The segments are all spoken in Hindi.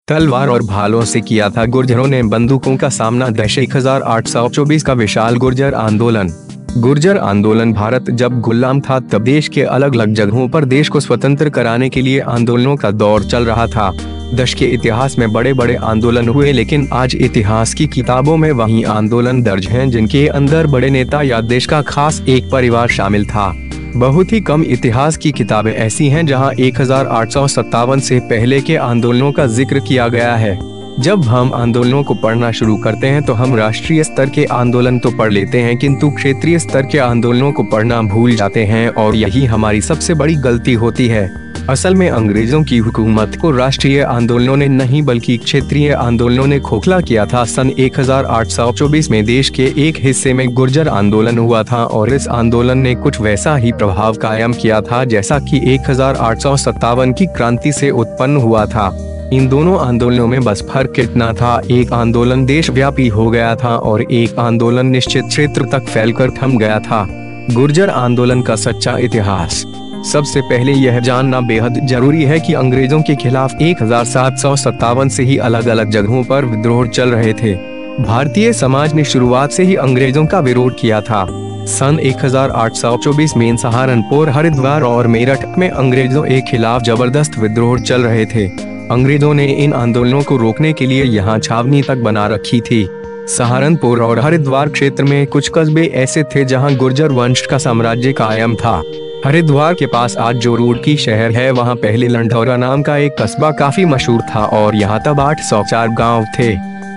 तलवार और भालों से किया था गुर्जरों ने बंदूकों का सामना। 1824 का विशाल गुर्जर आंदोलन। गुर्जर आंदोलन भारत जब गुलाम था तब देश के अलग अलग जगहों पर देश को स्वतंत्र कराने के लिए आंदोलनों का दौर चल रहा था। देश के इतिहास में बड़े बड़े आंदोलन हुए, लेकिन आज इतिहास की किताबों में वही आंदोलन दर्ज हैं जिनके अंदर बड़े नेता या देश का खास एक परिवार शामिल था। बहुत ही कम इतिहास की किताबें ऐसी हैं जहां 1857 से पहले के आंदोलनों का जिक्र किया गया है। जब हम आंदोलनों को पढ़ना शुरू करते हैं तो हम राष्ट्रीय स्तर के आंदोलन तो पढ़ लेते हैं, किंतु क्षेत्रीय स्तर के आंदोलनों को पढ़ना भूल जाते हैं और यही हमारी सबसे बड़ी गलती होती है। असल में अंग्रेजों की हुकूमत को राष्ट्रीय आंदोलनों ने नहीं बल्कि क्षेत्रीय आंदोलनों ने खोखला किया था। सन 1824 में देश के एक हिस्से में गुर्जर आंदोलन हुआ था और इस आंदोलन ने कुछ वैसा ही प्रभाव कायम किया था जैसा कि 1857 की क्रांति से उत्पन्न हुआ था। इन दोनों आंदोलनों में बस फर्क इतना था, एक आंदोलन देशव्यापी हो गया था और एक आंदोलन निश्चित क्षेत्र तक फैलकर थम गया था। गुर्जर आंदोलन का सच्चा इतिहास। सबसे पहले यह जानना बेहद जरूरी है कि अंग्रेजों के खिलाफ 1757 से ही अलग अलग जगहों पर विद्रोह चल रहे थे। भारतीय समाज ने शुरुआत से ही अंग्रेजों का विरोध किया था। सन 1824 में सहारनपुर, हरिद्वार और मेरठ में अंग्रेजों के खिलाफ जबरदस्त विद्रोह चल रहे थे। अंग्रेजों ने इन आंदोलनों को रोकने के लिए यहाँ छावनी तक बना रखी थी। सहारनपुर और हरिद्वार क्षेत्र में कुछ कस्बे ऐसे थे जहाँ गुर्जर वंश का साम्राज्य कायम था। हरिद्वार के पास आज जो रुड़की शहर है, वहाँ पहले लंढौरा नाम का एक कस्बा काफी मशहूर था और यहाँ तब 804 गांव थे।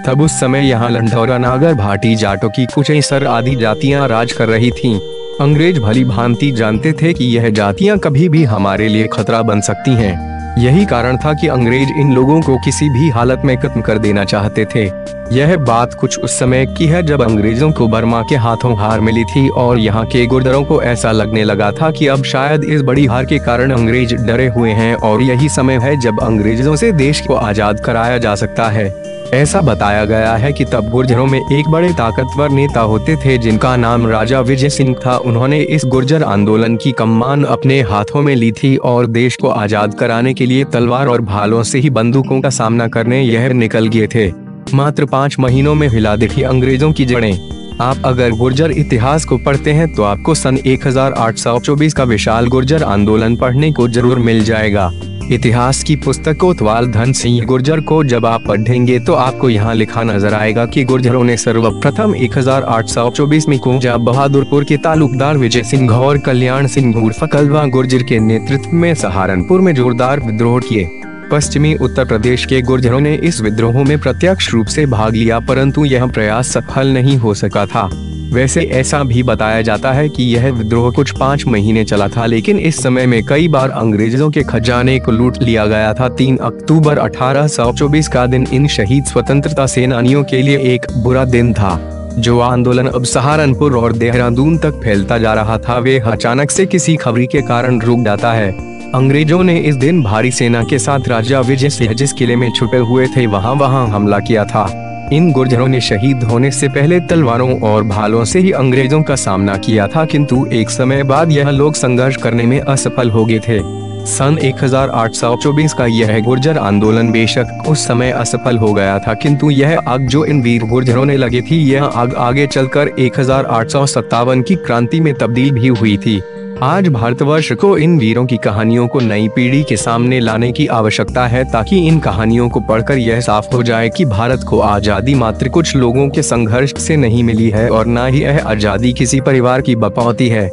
तब उस समय यहाँ लंढौरा, नागर, भाटी, जाटों की कुचैसर आदि जातियाँ राज कर रही थीं। अंग्रेज भली भांति जानते थे कि यह जातियाँ कभी भी हमारे लिए खतरा बन सकती हैं। यही कारण था कि अंग्रेज इन लोगों को किसी भी हालत में खत्म कर देना चाहते थे। यह बात कुछ उस समय की है जब अंग्रेजों को बर्मा के हाथों हार मिली थी और यहाँ के गुर्जरों को ऐसा लगने लगा था कि अब शायद इस बड़ी हार के कारण अंग्रेज डरे हुए हैं और यही समय है जब अंग्रेजों से देश को आजाद कराया जा सकता है। ऐसा बताया गया है कि तब गुर्जरों में एक बड़े ताकतवर नेता होते थे जिनका नाम राजा विजय सिंह था। उन्होंने इस गुर्जर आंदोलन की कमान अपने हाथों में ली थी और देश को आजाद कराने के लिए तलवार और भालों से ही बंदूकों का सामना करने यह निकल गए थे। मात्र 5 महीनों में हिला दी थी अंग्रेजों की जड़ें। आप अगर गुर्जर इतिहास को पढ़ते हैं तो आपको सन 1824 का विशाल गुर्जर आंदोलन पढ़ने को जरूर मिल जाएगा। इतिहास की पुस्तक कोतवाल धन सिंह गुर्जर को जब आप पढ़ेंगे तो आपको यहाँ लिखा नजर आएगा कि गुर्जरों ने सर्वप्रथम 1824 में कोंजा बहादुरपुर के तालुकदार विजय सिंह और कल्याण सिंह उर्फ कलवा गुर्जर के नेतृत्व में सहारनपुर में जोरदार विद्रोह किए। पश्चिमी उत्तर प्रदेश के गुर्जरों ने इस विद्रोह में प्रत्यक्ष रूप से भाग लिया, परंतु यह प्रयास सफल नहीं हो सका था। वैसे ऐसा भी बताया जाता है कि यह विद्रोह कुछ 5 महीने चला था, लेकिन इस समय में कई बार अंग्रेजों के खजाने को लूट लिया गया था। 3 अक्टूबर 1824 का दिन इन शहीद स्वतंत्रता सेनानियों के लिए एक बुरा दिन था। जो आंदोलन अब सहारनपुर और देहरादून तक फैलता जा रहा था, वे अचानक से किसी खबरी के कारण रुक जाता है। अंग्रेजों ने इस दिन भारी सेना के साथ राजा विजय सिंह जिस किले में छुपे हुए थे वहां हमला किया था। इन गुर्जरों ने शहीद होने से पहले तलवारों और भालों से ही अंग्रेजों का सामना किया था, किंतु एक समय बाद यह लोग संघर्ष करने में असफल हो गए थे। सन 1824 का यह गुर्जर आंदोलन बेशक उस समय असफल हो गया था, किंतु यह आग जो इन वीर गुर्जरों ने लगी थी, यह आग आगे चलकर 1857 की क्रांति में तब्दील भी हुई थी। आज भारतवर्ष को इन वीरों की कहानियों को नई पीढ़ी के सामने लाने की आवश्यकता है, ताकि इन कहानियों को पढ़कर यह साफ हो जाए कि भारत को आजादी मात्र कुछ लोगों के संघर्ष से नहीं मिली है और न ही यह आजादी किसी परिवार की बपौती है।